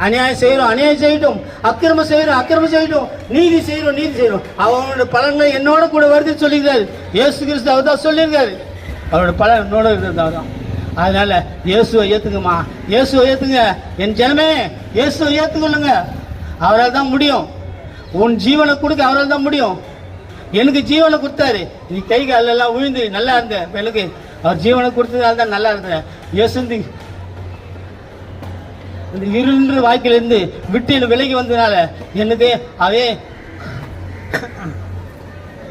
அநியாயம் செய்யறோம், அநியாயம் செய்யட்டும். அக்கிரமம் செய்யறோம், அக்கிரமம் செய்யட்டும். நீதி செய்யறோம், நீதி செய்யறோம். அவனோட பலன்கள் என்னோட கூட வருதுன்னு சொல்லியிருக்காரு. இயேசு கிறிஸ்து அவர் தான் சொல்லியிருக்காரு. அவரோட பலன் என்னோட இருக்கிறது தான். அதனால இயேசுவை ஏத்துக்குமா, இயேசுவை ஏத்துங்க. என் ஜனமே இயேசுவை ஏத்துக்கொள்ளுங்க. அவரால் தான் முடியும். உன் ஜீவனை கொடுக்க அவரால் தான் முடியும். எனக்கு ஜீவனை கொடுத்தாரு. நீ கை காலெல்லாம் விழுந்து நல்லா இருந்த எனக்கு அவர் ஜீவனை கொடுத்ததால தான் நல்லா இருந்தேன். இயேசு இந்த இருள் வாய்க்கிலிருந்து விட்டு விலகி வந்ததுனால எனக்கு அவே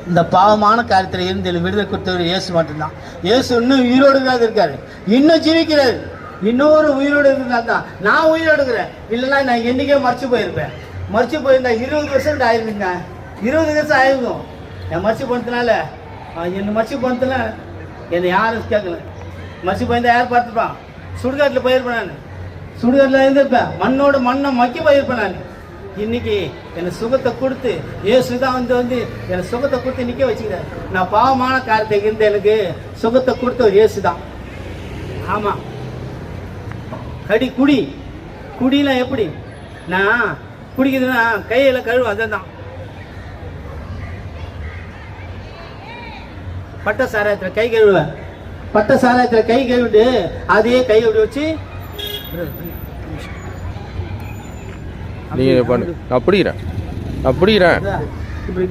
இந்த பாவமான காரியத்தில் இருந்து விடுதலை கொடுத்தவர் இயேசு மட்டும்தான். இயேசு இன்னும் உயிரோடு தான் இருக்காரு, இன்னும் ஜீவிக்கிறாரு. இன்னொரு உயிரோடு இருந்தால் தான் நான் உயிரோடு இருக்கிறேன். இல்லைன்னா நான் என்னைக்கே மறைச்சு போயிருப்பேன். மறைச்சு போயிருந்தா 20% ஆயிருந்தீங்க, 20 வருஷம் ஆயிருக்கும். என் மறைச்சு போனதுனால என்னை மறைச்சு போனதுல என்னை யாரும் கேட்கல. மறைச்சு போயிருந்தா யார் பார்த்துப்பான்? சுடுகாட்டில் போயிருப்பேன். நான் சுடுகாட்டில் இருந்திருப்பேன். மண்ணோட மண்ணை மக்கி போயிருப்பேன். நான் இன்னைக்கு எனக்கு சுகத்தை கொடுத்து இயேசு தான் வந்து எனக்கு சுகத்தை கொடுத்து நிற்க வச்சுக்கிறேன். நான் பாவமான காரியத்தை இருந்து எனக்கு சுகத்தை கொடுத்த ஒரு இயேசு தான். ஆமா, குடியெல்லாம் எப்படி நான் குடிக்குதுன்னா கையில கழுவு. அதான் பட்ட சாராயத்தில் கை கழுவேன். பட்ட சாராயத்தில் கை கழுவிட்டு அதே கை அப்படி வச்சு இப்படி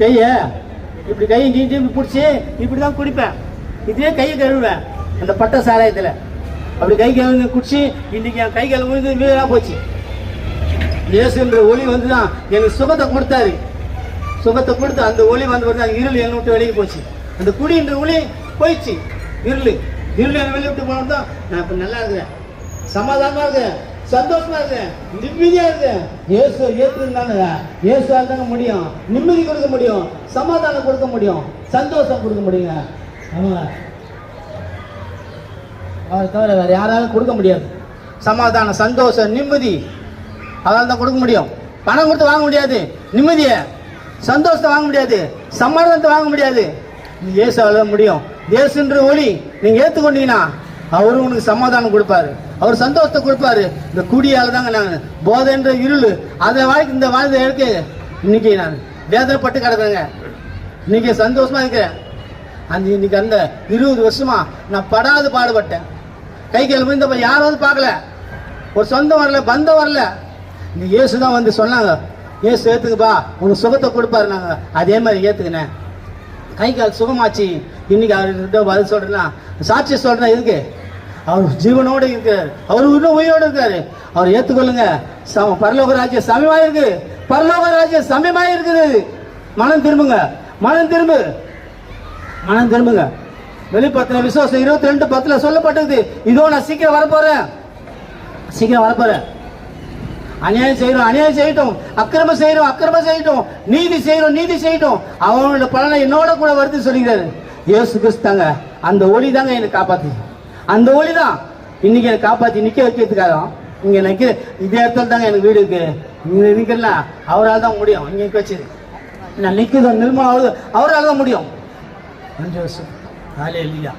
கையை நீட்டி பிடிச்சி இப்படிதான் குடிப்பேன். இதே கையை கழுவேன் அந்த பட்ட சாராயத்தில். அப்படி கை கழுவி குடிச்சு இன்னைக்கு என் கை கழுவு வீடா போச்சு. இயேசுன்ற ஒளி வந்துதான் எனக்கு சுகத்தை கொடுத்தாரு. சுகத்தை கொடுத்து அந்த ஒளி வந்து இருள் என்னை விட்டு வெளியே போச்சு. அந்த குடின்ற ஒளி போயிடுச்சு. இருள் என்னை வெளியே விட்டு போனதான் நான் இப்ப நல்லா இருக்கிறேன், சமாதானமா இருக்கேன், சந்தோஷமா இருக்கேன், நிம்மதியா இருக்கேன். இயேசு ஏற்றுந்தானுங்க. இயேசுவால் தாங்க முடியும் நிம்மதி கொடுக்க முடியும், சமாதானம் கொடுக்க முடியும், சந்தோஷம் கொடுக்க முடியுங்க. ஆமா, அதை தவிர வேற யாராலும் கொடுக்க முடியாது. சமாதானம், சந்தோஷம், நிம்மதி அதால் தான் கொடுக்க முடியும். பணம் கொடுத்து வாங்க முடியாது நிம்மதியை, சந்தோஷத்தை வாங்க முடியாது, சமாதானத்தை வாங்க முடியாது. இயேசுவால முடியும். இயேசுன்ற ஒளி நீங்க ஏற்றுக்கொண்டீங்கன்னா அவரும் உனக்கு சமாதானம் கொடுப்பாரு, அவர் சந்தோஷத்தை கொடுப்பாரு. இந்த குடியால தாங்க நான் போதைன்ற இருள் அதை வாழ்க்கை இந்த வாழ்க்கை எடுக்க இன்னைக்கு நான் வேதனைப்பட்டு கிடக்குறேங்க. இன்னைக்கு சந்தோஷமா இருக்கிறேன். இன்னைக்கு அந்த 20 வருஷமா நான் படாது பாடுபட்டேன். கை கால் இந்த யாராவது பார்க்கல, ஒரு சொந்தம் வரல, பந்தம் வரல. இந்த இயேசு தான் வந்து சொன்னாங்க, இயேசு ஏத்துக்குப்பா உனக்கு சுகத்தை கொடுப்பாரு. நாங்க அதே மாதிரி ஏத்துக்கினேன். கை கால் சுகமாச்சு. இன்னைக்கு அவர்கிட்ட பதில் சொல்றேன்னா சாட்சி சொல்றேன். இதுக்கு அவர் ஜீவனோடு இருக்காரு, அவர் இன்னும் உயிரோடு இருக்காரு. அவர் ஏத்துக்கொள்ளுங்க. பரலோக ராஜ்யம் சமயமாக இருக்கு, பரலோக ராஜ்யம் சமயமாக இருக்குது. மனம் திரும்புங்க, மனம் திரும்புங்க. வெளிப்படுத்தின விசுவாசம் 22:10 சொல்லப்பட்டது. இதோ நான் சீக்கிரம் வரப்போறேன். அநியாயம் செய்யட்டும், அக்கிரமம் செய்யட்டும், நீதி செய்யட்டும். அவனோட பலனை என்னோட கூட வருது சொல்லிக்கிறாரு இயேசு கிறிஸ்தாங்க. அந்த ஒளி தாங்க எனக்கு காப்பாத்து. அந்த ஒளி தான் இன்னைக்கு எனக்கு காப்பாத்தி நிக்க வைக்கிறதுக்காக இங்க நிக்கிற இதே இடத்துல தாங்க எனக்கு வீடு இருக்கு. இங்க நிக்கிறல அவரால் தான் முடியும். இங்க வச்சு நான் நிக்கிறது நிர்மலம் அவரால் தான் முடியும். 5 வருஷம். ஹல்லேலூயா.